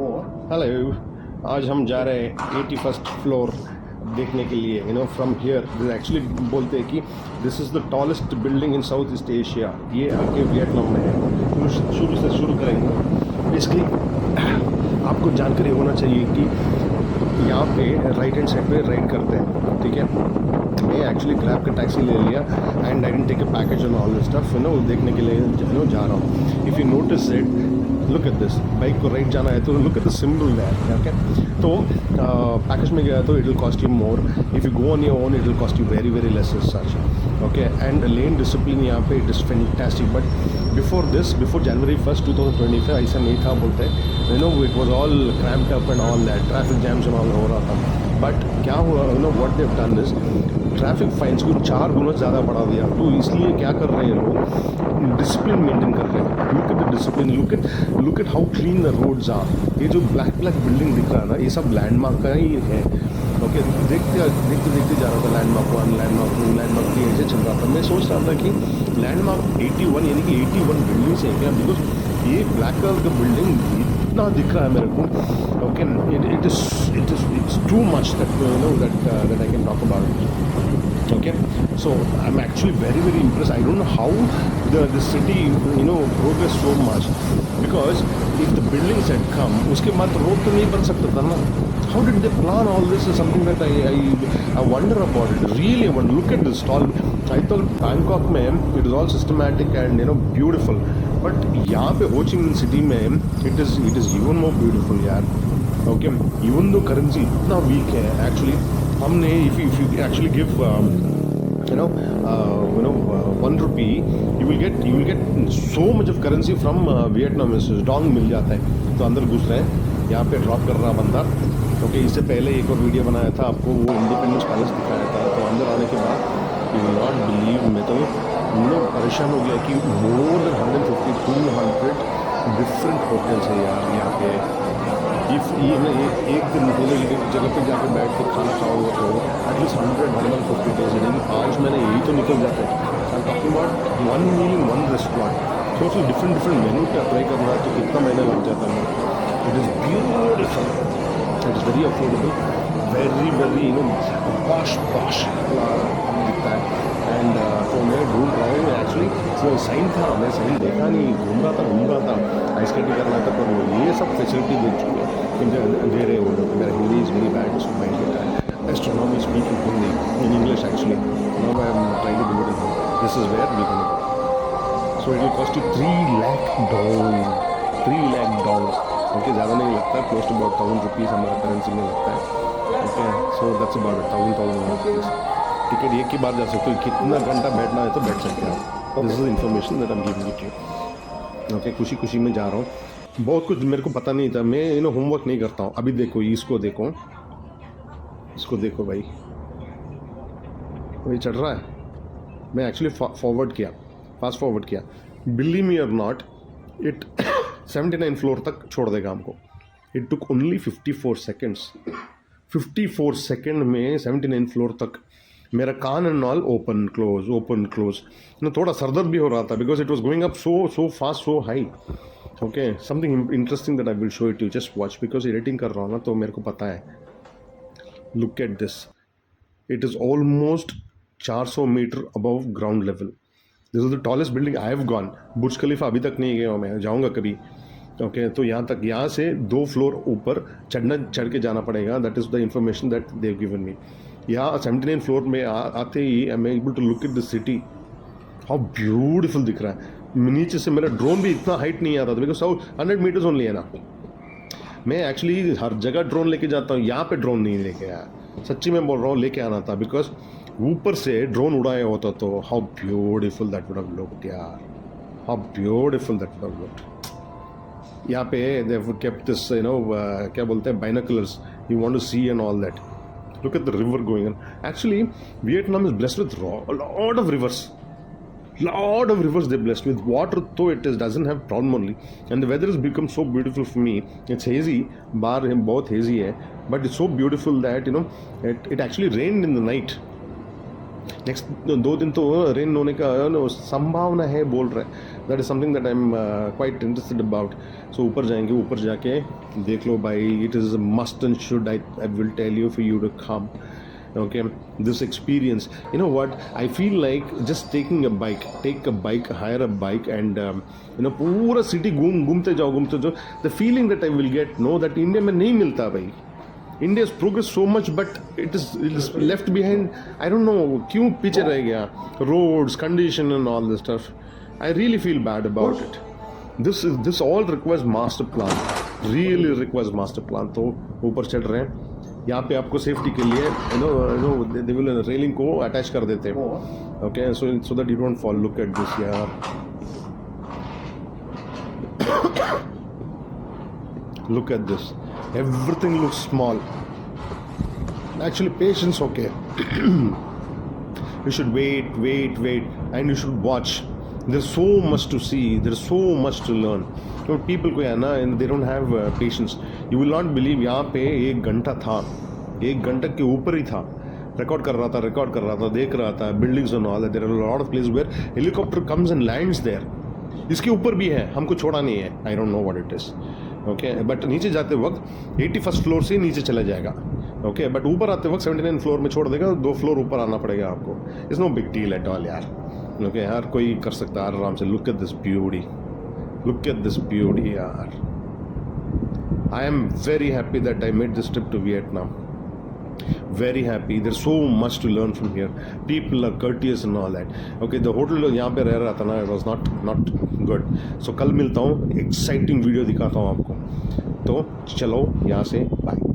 Hello, आज हम जा रहे हैं 81st फ्लोर देखने के लिए। फ्रॉम हियर एक्चुअली बोलते हैं कि this is the tallest building in south east Asia. ये आके वियतनाम में है। शुरू से शुरू करेंगे। बेसिकली आपको जानकारी होना चाहिए कि यहाँ पे राइट हैंड साइड पे राइड करते हैं, ठीक है। मैं एक्चुअली ग्रैब का टैक्सी ले लिया and I didn't take a package on all this stuff, देखने के लिए जा रहा हूँ। If you notice it, look at this. Bike को राइट जाना है तो look at the symbol that, okay. तो पैकेज में गया तो it will cost you more. If you go on your own it will cost you very very less as such, okay. And lane discipline यहाँ पे it is fantastic. But before January 1st 2025 ऐसा नहीं था बोलते हैं। It was all cramped up and all that, traffic jams and all हो रहा था। बट क्या हुआ, what they have done is traffic fines को 4 गुना ज़्यादा बढ़ा दिया। तो इसलिए क्या कर रहे हैं लोग, डिसिप्लिन मेंटेन कर रहे हैं। Look at the discipline, look at how clean the roads are. ये जो ब्लैक बिल्डिंग दिख रहा है ना, ये सब लैंडमार्क का ही है, ओके। देखते जा रहा था लैंडमार्क 1, लैंडमार्क 2, लैंडमार्क 3 ऐसे चल रहा था। मैं सोच रहा था कि लैंडमार्क 81 यानी कि 81 बिल्डिंग्स हैं क्या, बिकॉज ये ब्लैक कलर का बिल्डिंग इतना दिख रहा है मेरे को, okay. It's too much that I can talk about it. Okay, so I'm actually very very impressed. I don't know how the city progressed so much, because if the buildings had come, उसके बाद road तो नहीं बन सकता था ना. How did they plan all this is something that I wonder about it. Really, I wonder. Look at this tall. I thought Bangkok में it is all systematic and beautiful, but यहाँ पे हो ची मिन सिटी में it is even more beautiful यार. Okay, even though currency इतना weak है actually, हमने if you actually give 1 rupee, you will get so much of currency from Vietnam. Dong मिल जाता है तो अंदर घुस रहे हैं, यहाँ पे ड्रॉप कर रहा बंदा, ओके। इससे पहले एक और वीडियो बनाया था आपको, वो इंडिपेंडेंस पैलेस दिखाया था। तो अंदर आने के बाद यू विल नॉट बिलीव, मैं तो परेशान हो गया कि मोर देन 150 200 डिफरेंट होटल्स है यार यहाँ पे। इफ एक दिन एक जगह पे जाकर बैठ के खाना खाओगे तो एटलीस्ट 150 डेज, लेकिन 5 महीने यही तो निकल जाते हैं। I am talking about 1 meal in 1 restaurant. सोचिए डिफरेंट मेन्यू का ट्राई करना है तो कितना महीना लग जाता है। It is beautiful, it is very affordable, very very posh दिखता है। एंड तो मैं ढूंढ रहा हूँ एक्चुअली, वो साइन था, मैं साइन देखा नहीं, घूम रहा था आइस स्केटिंग करना था, पर वो ये सब फैसिलिटी दे चुके हैं, दे रहे हो। मेरा Hindi is very bad, so mind देता है। Astronomy speaking Hindi in English actually, now I am trying to do it in this is where we can go. So it will cost you 3 lakh dollar, okay. ज़्यादा नहीं लगता, close to about 1000 rupees हमारा currency में लगता है, okay. So that's about 1000 rupees. Ticket एक ही बार जा सकते हो, कितना घंटा बैठना है तो बैठ सकते हो। This is information that I am giving it you, okay. खुशी में जा रहा हूँ। बहुत कुछ मेरे को पता नहीं था, मैं होमवर्क नहीं करता हूँ। अभी देखो, इसको देखो भाई, वही चढ़ रहा है। मैं एक्चुअली फास्ट फॉरवर्ड किया। बिलीव मी और नॉट, इट 79 फ्लोर तक छोड़ देगा हमको। It took only 54 seconds. 54 second में 79 फ्लोर तक। मेरा कान एंड ऑल ओपन क्लोज थोड़ा सरदर्द भी हो रहा था, because it was going up so fast, so high, okay. Something interesting that I will show it you, just watch, because editing कर रहा हूँ ना तो मेरे को पता है। Look at this, it is almost 400 metre above ground level. This is the tallest building I have gone. Burj Khalifa अभी तक नहीं गया हूँ, मैं जाऊँगा कभी, ओके। तो यहाँ से 2 फ्लोर ऊपर चढ़ के जाना पड़ेगा। That is the information that they have given me. यहाँ 79 फ्लोर में आते ही I am able to look at the city, how beautiful दिख रहा है। नीचे से मेरा ड्रोन भी इतना हाइट नहीं आता था, बिकॉज 100 मीटर्स ओनली है ना। मैं एक्चुअली हर जगह ड्रोन लेके जाता हूँ, यहाँ पे ड्रोन नहीं लेके आया, सच्ची में बोल रहा हूँ, लेके आना था, बिकॉज ऊपर से ड्रोन उड़ाया होता तो how beautiful that would have looked यार, how beautiful that would have looked. यहाँ पे दे हैव केप्ट दिस क्या बोलते हैं, binoculars, you want to see and all that. Look at the river going on. Actually, Vietnam is blessed with a lot of rivers. They're blessed with water, though doesn't have problem only. And the weather has become so beautiful for me. It's hazy, बाहर बहुत hazy है, but it's so beautiful that it actually rained in the night. Next 2 दिन तो rain होने का संभावना है बोल रहे हैं, that is something that I am quite interested about. So ऊपर जाएंगे, ऊपर जाके देख लो भाई. It is must and should, I will tell you for you to come. Okay, this experience, you know what, I feel like just taking a bike, hire a bike, and पूरा city घूमते जाओ. The feeling that I will get, no, that India में नहीं मिलता भाई. India has progressed so much, but it is left behind. I don't know क्यों पीछे रह गया. Roads, condition and all this stuff. I really feel bad about it. This all requires master plan. Really requires master plan. तो ऊपर चढ़ रहे हैं. यहाँ पे आपको सेफ्टी के लिए दे विल रेलिंग को अटैच कर देते हैं. Okay, so that you don't fall. Look at this यार. Look at this. Everything looks small. Actually patience. Okay, you should wait and you should watch. There's so much to see, there's so much to learn. People को है ना, they don't have patience. You will not believe, यहाँ पे 1 घंटा था, 1 घंटा के ऊपर ही था. रिकॉर्ड कर रहा था, देख रहा था buildings and all. There are a lot of place where helicopter comes and lands there. इसके ऊपर भी है, हमको छोड़ा नहीं है. I don't know what it is. Okay, but नीचे जाते वक्त 81st फ्लोर से नीचे चला जाएगा. ओके, बट ऊपर आते वक्त 79 फ्लोर में छोड़ देगा. 2 फ्लोर ऊपर आना पड़ेगा आपको. It's no big deal at all यार. ओके, हर कोई कर सकता है आराम से. Look at this beauty. Look at this beauty, yaar. I am very happy that I made this trip to Vietnam. Very happy. There's so much to learn from here. People are courteous and all that. Okay, the hotel यहाँ पे रह रहा था ना, it was not good. So कल मिलता हूँ, exciting video दिखाता हूँ आपको. तो चलो यहाँ से, bye.